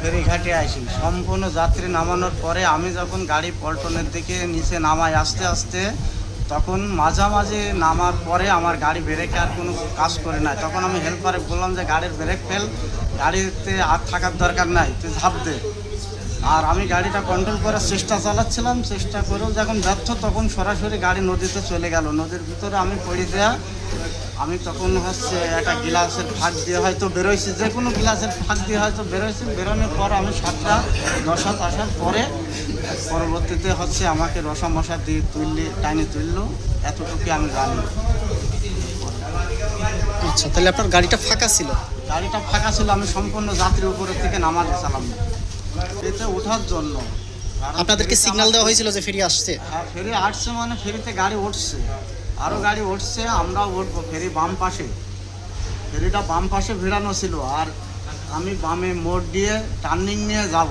ফেরিঘাটে আসি। সম্পূর্ণ যাত্রী নামানোর পরে আমি যখন গাড়ি পল্টনের দিকে নিচে নামাই আস্তে আস্তে, তখন মাঝামাঝি নামার পরে আমার গাড়ি ব্রেকে আর কোনো কাজ করে নাই। তখন আমি হেল্পারে বললাম যে গাড়ির ব্রেক ফেল, গাড়িতে আর থাকার দরকার নাই, তুই ঝাঁপ দে। আর আমি গাড়িটা কন্ট্রোল করার চেষ্টা চালাচ্ছিলাম, চেষ্টা করেও যখন ব্যর্থ, তখন সরাসরি গাড়ি নদীতে চলে গেল। নদীর ভিতরে আমি পড়ে দেয়া, আমি তখন একটা গ্লাসের ফাঁক দিয়ে হয়তো বেরোইছি, যে কোনো গ্লাসের ফাঁক দিয়ে হয়তো বেরোইছি। বেরোনোর পর আমি 7টা 10 হাত আসার পরে পরবর্তীতে আমাকে রসা মশা দিয়ে টাইনে তুললো, এতটুকু আমি জানি। আচ্ছা, তাহলে আপনার গাড়িটা ফাঁকা ছিল? গাড়িটা ফাঁকা ছিল, আমি সম্পূর্ণ যাত্রীর উপরের থেকে নামাতে চালাম ফেরিতে ওঠার জন্য। আপনাদেরকে সিগন্যাল দেওয়া হয়েছিল যে ফেরি আসছে? হ্যাঁ, ফেরি আসছে, মানে ফেরিতে গাড়ি উঠছে, আরও গাড়ি উঠছে, আমরাও উঠবো। ফেরি বাম পাশে, ফেরিটা বাম পাশে ভিড়ানো ছিল, আর আমি বামে মোড় দিয়ে টার্নিং নিয়ে যাব।